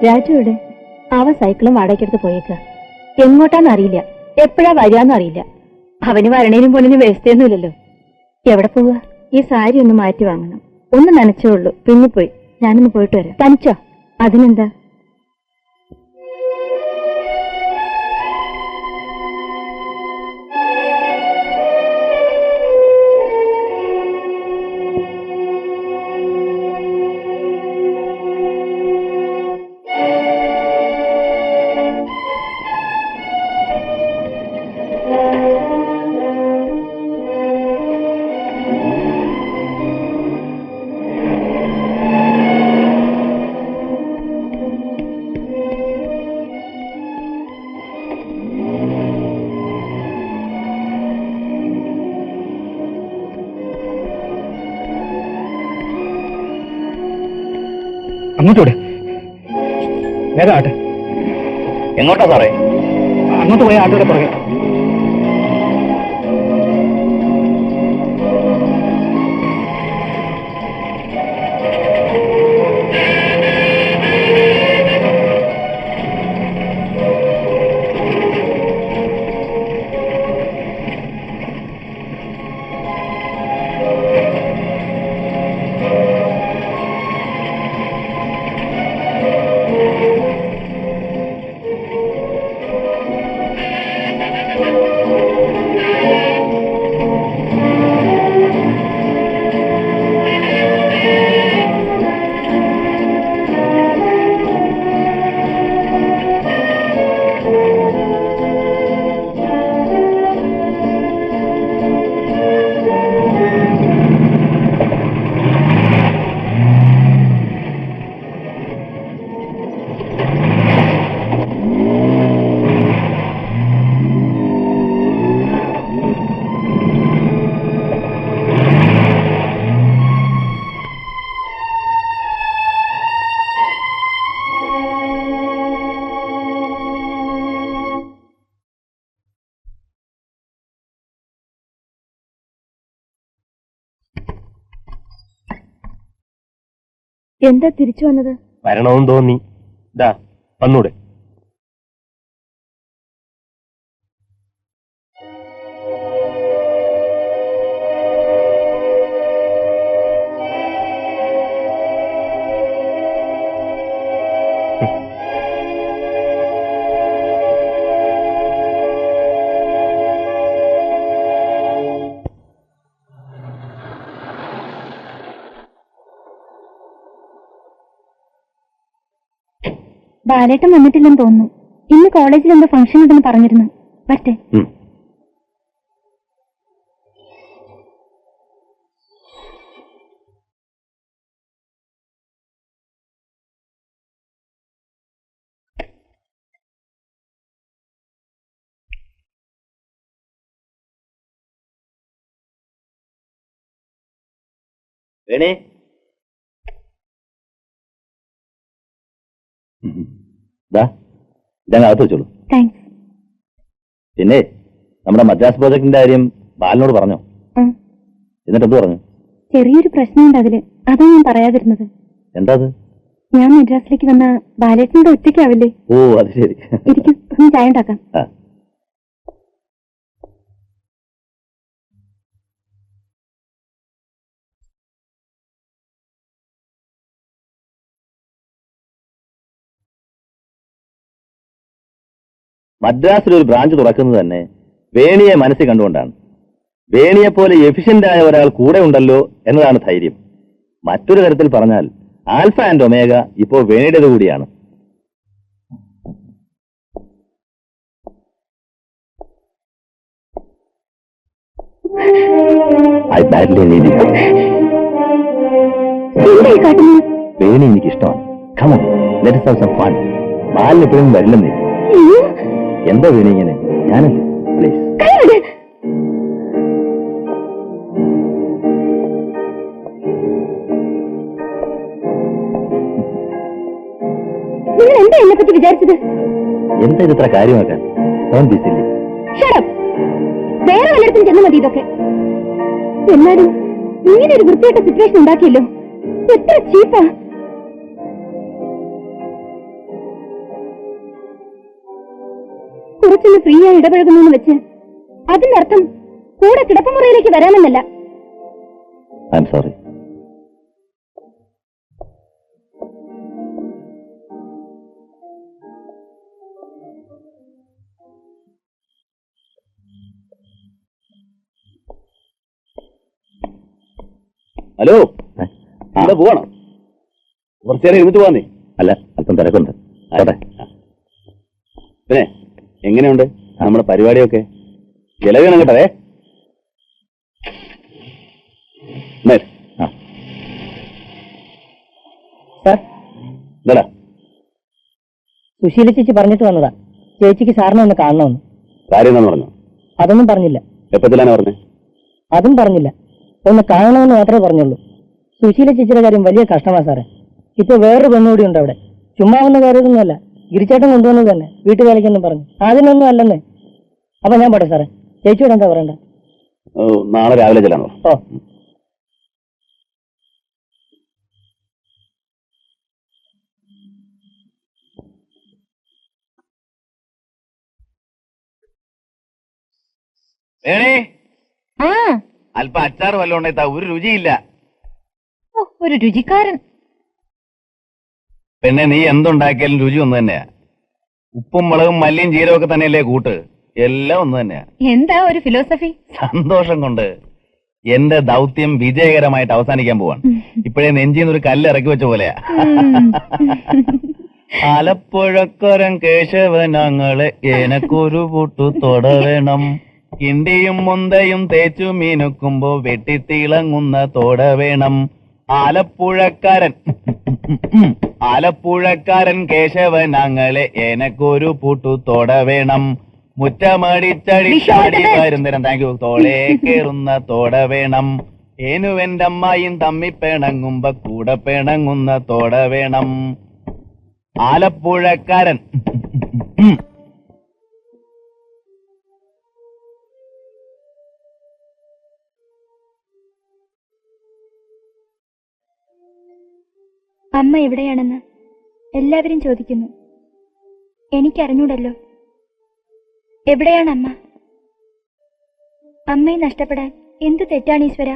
രാജുവിടെ അവ സൈക്കിളും വാടകയ്ക്കെടുത്ത് പോയേക്ക. എങ്ങോട്ടാന്ന് അറിയില്ല, എപ്പോഴാ വരികയെന്നും അറിയില്ല. അവന് വരണേനും പോണിനും വ്യവസ്ഥയൊന്നുമില്ലല്ലോ. എവിടെ പോവുക? ഈ സാരി ഒന്ന് മാറ്റി വാങ്ങണം. ഒന്ന് നനച്ചേ ഉള്ളൂ, പിന്നെ പോയി. ഞാനൊന്ന് പോയിട്ട് വരാം. തനിച്ചോ? അതിനെന്താ? അങ്ങോട്ടൂടെ വേഗം ആട്ടെ. എങ്ങോട്ടാ സാറേ? അങ്ങോട്ട് പോയ ആട്ടോടെ പുറകെ. എന്താ തിരിച്ചു വന്നത്? വരണമെന്ന് തോന്നി. ഇതാ വന്നൂടെ? ബാലേട്ടൻ വന്നിട്ടില്ലെന്ന് തോന്നുന്നു. ഇന്ന് കോളേജിൽ എന്തോ ഫംഗ്ഷൻ ഉണ്ടെന്ന് പറഞ്ഞിരുന്നു. വരട്ടെ. വേണേ ഇതങ്ങകത്ത് വെച്ചോളൂ. പിന്നെ നമ്മുടെ മദ്രാസ് പ്രോജക്ടിന്റെ കാര്യം ബാലനോട് പറഞ്ഞോ? എന്നിട്ട് എന്ത് പറഞ്ഞു? ചെറിയൊരു പ്രശ്നമുണ്ട് അതില്. അതാ ഞാൻ പറയാതിരുന്നത്. എന്താ അത്? ഞാൻ മദ്രാസിലേക്ക് വന്ന ബാലേട്ടനോട് ഒറ്റയ്ക്കാവില്ലേ? ഓ അത് ശരി. ഇരിക്കും, ഒന്ന് ചായ ഉണ്ടാക്കാം. മദ്രാസിൽ ഒരു ബ്രാഞ്ച് തുറക്കുന്നത് തന്നെ വേണിയെ മനസ്സിൽ കണ്ടുകൊണ്ടാണ്. വേണിയെപ്പോലെ എഫിഷ്യന്റ് ആയ ഒരാൾ കൂടെ ഉണ്ടല്ലോ എന്നതാണ് ധൈര്യം. മറ്റൊരു തരത്തിൽ പറഞ്ഞാൽ ആൽഫ ആൻഡ് ഒമേഗ ഇപ്പോൾ വേണിയുടേത് കൂടിയാണ്. വേണി എനിക്കിഷ്ടമാണ്. Come on, let's have some fun. ബാലിന് എപ്പോഴും വരില്ലെന്നേ. എന്താ വേണി ഇങ്ങനെ? ഞാനല്ലേ, പ്ലീസ്. നിങ്ങൾ എന്താ എന്നെ പറ്റി വിചാരിച്ചത്? എന്താ ഇത്ര കാര്യമാക്കാൻ? വേറെ വല്ലയിടത്തും ചെന്ന് മതി ഇതൊക്കെ. എന്നാലും ഇങ്ങനെ ഒരു വൃത്തിയായിട്ട സിറ്റുവേഷൻ ഉണ്ടാക്കിയല്ലോ. എത്ര ചീപ്പാ. കുറച്ചൊന്ന് ഫ്രീ ആയി ഇടപഴകുന്നു വെച്ച് അതിന്റെ അർത്ഥം കൂടെ കിടപ്പുമുറിയിലേക്ക് വരാമെന്നല്ല. I am sorry. ഹലോ, ഇവിടെ പോവാണോ? കുറച്ചേരം ഇരുന്നിട്ട് പോവാന്നേ. അല്ല, അല്പം തിരക്കുണ്ട്. പിന്നെ എങ്ങനെയുണ്ട് നമ്മുടെ പരിപാടിയൊക്കെ? ചെലവേണം കേട്ടതേ. എന്താ സുശീല ചേച്ചി പറഞ്ഞിട്ട് വന്നതാ, ചേച്ചിക്ക് സാറിനെ ഒന്ന് കാണണമെന്ന്. കാര്യം എന്താന്ന് പറഞ്ഞു? അതൊന്നും പറഞ്ഞില്ല. എപ്പത്തിലാണ് പറഞ്ഞത്? അതും പറഞ്ഞില്ല. ഒന്ന് കാണണമെന്ന് മാത്രമേ പറഞ്ഞുള്ളൂ. സുശീല ചേച്ചിയുടെ കാര്യം വലിയ കഷ്ടമാ സാറേ. ഇപ്പൊ വേറൊരു പെണ്ണുകൂടി ഉണ്ട് അവിടെ. ചുമ്മാ വന്ന കാര്യമൊന്നുമല്ല, ഗിരിച്ചേട്ടൻ കൊണ്ടുവന്നത് തന്നെ, വീട്ടുവേലയ്ക്കെന്നും പറഞ്ഞു. അതിനൊന്നും അല്ലെന്നേ. അപ്പൊ ഞാൻ പോട്ടെ സാറേ. ചേച്ചിയോട് എന്താ പറയണ്ട? നാളെ രാവിലെ ചെല്ലാനോ? ഓ, അല്പം അച്ചാർ വല്ലതും ഉണ്ടായിട്ടാ ഒരു രുചിയില്ല. ഒരു രുചിക്കാരൻ. പിന്നെ നീ എന്തുണ്ടാക്കിയാലും രുചി ഒന്ന് തന്നെയാ. ഉപ്പും മുളകും മല്ലിയും ജീരകമൊക്കെ തന്നെയല്ലേ കൂട്ട്, എല്ലാം ഒന്ന് തന്നെയാ. എന്താ ഒരു ഫിലോസഫി? സന്തോഷം കൊണ്ട് എന്റെ ദൗത്യം വിജയകരമായിട്ട് അവസാനിക്കാൻ പോവാണ്. ഇപ്പോഴേ നെഞ്ചിന്നൊരു കല്ല് ഇറക്കി വെച്ച പോലെയാ. ആലപ്പുഴക്കരൻ കേശവനങ്ങളെ എനക്കൊരു പൂട്ടു തൊടവേണം. കിണ്ടിയും മുന്തയും തേച്ചു മീനുക്കുമ്പോ വെട്ടിത്തിളങ്ങുന്ന തോട വേണം. ആലപ്പുഴക്കാരൻ കേശവനങ്ങളെ എനക്കൊരു പൂട്ടു തോട വേണം. മുറ്റമടിച്ചടിച്ചാടി വരുന്നേരം തോളേ കേറുന്ന തോട വേണം. ഏനുവെന്റെ അമ്മായും തമ്മി പിണങ്ങുമ്പോ കൂടെ പിണങ്ങുന്ന തോട വേണം. ആലപ്പുഴക്കാരൻ. അമ്മ എവിടെയാണെന്ന് എല്ലാവരും ചോദിക്കുന്നു. എനിക്കറിഞ്ഞൂടല്ലോ. എവിടെയാണ് അമ്മ? അമ്മയെ നഷ്ടപ്പെടാൻ എന്ത് തെറ്റാണ് ഈശ്വര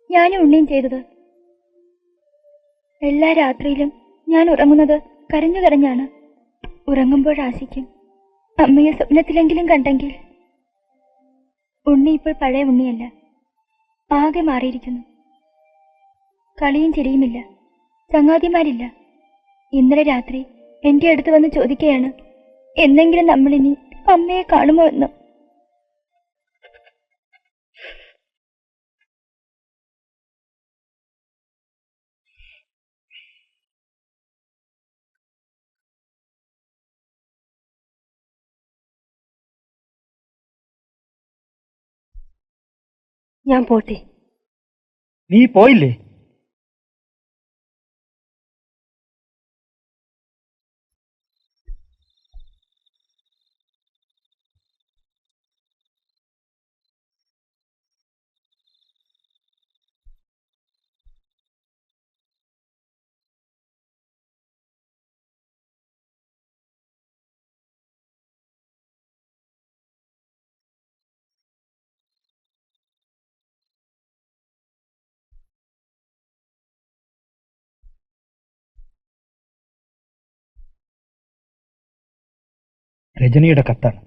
ഞാനും ഉണ്ണിയും ചെയ്തത്? എല്ലാ രാത്രിയിലും ഞാൻ ഉറങ്ങുന്നത് കരഞ്ഞു കരഞ്ഞാണ്. ഉറങ്ങുമ്പോഴാശിക്കും അമ്മയെ സ്വപ്നത്തിലെങ്കിലും കണ്ടെങ്കിൽ. ഉണ്ണി ഇപ്പോൾ പഴയ ഉണ്ണിയല്ല, ആകെ മാറിയിരിക്കുന്നു. കളിയും ചിരിയുമില്ല, ചങ്ങാതിമാരില്ല. ഇന്നലെ രാത്രി എന്റെ അടുത്ത് വന്ന് ചോദിക്കുകയാണ്, എന്നെങ്കിലും നമ്മളിനി അമ്മയെ കാണുമോ എന്ന്. ഞാൻ പോട്ടെ. നീ പോയില്ലേ? രജനിയുടെ കത്താണ്.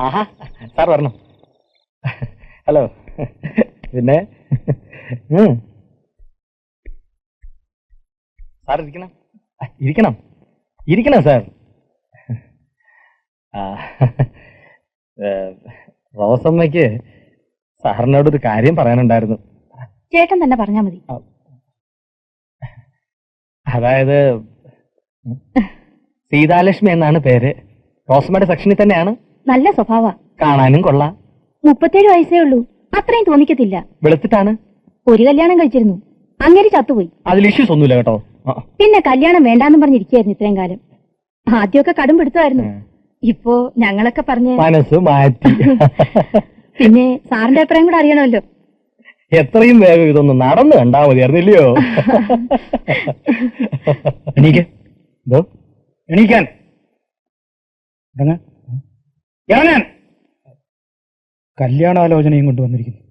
ആഹാ, സാർ പറഞ്ഞു. ഹലോ. പിന്നെ സാർ ഇരിക്കണം. ഇരിക്കണം ഇരിക്കണം സാർ. റോസമ്മയ്ക്ക് സാറിനോടൊരു കാര്യം പറയാനുണ്ടായിരുന്നു. ചേട്ടൻ തന്നെ പറഞ്ഞാ മതി. അതായത് സീതാലക്ഷ്മി എന്നാണ് പേര്. റോസമ്മയുടെ സെക്ഷനിൽ തന്നെയാണ്. നല്ല സ്വഭാവ, കാണാനും കൊള്ളാം. 37 വയസ്സേ ഉള്ളൂ, അത്രയും തോന്നിക്കത്തില്ല. വെളുത്തിട്ടാണ്. ഒരു കല്യാണം കഴിച്ചിരുന്നു, അങ്ങനെ ചത്തുപോയി. അതിൽ ഇഷ്യൂസ് ഒന്നുമില്ല കേട്ടോ. പിന്നെ കല്യാണം വേണ്ടാന്നും പറഞ്ഞിരിക്കായിരുന്നു ഇത്രയും കാലം. ആദ്യമൊക്കെ കടും പിടുത്തമായിരുന്നു. ഇപ്പോ ഞങ്ങളൊക്കെ പറഞ്ഞ് മനസ്സ് മാറ്റി. പിന്നെ സാറിന്റെ അഭിപ്രായം കൂടെ അറിയണമല്ലോ. എത്രയും വേഗം ഇതൊന്ന് നടന്നു കണ്ടാ മതിയായിരുന്നില്ലയോ? എണീക്കാൻ കല്യാണാലോചനയും കൊണ്ടുവന്നിരിക്കുന്നു.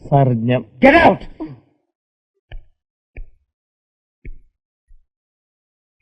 സാർ ഞാൻ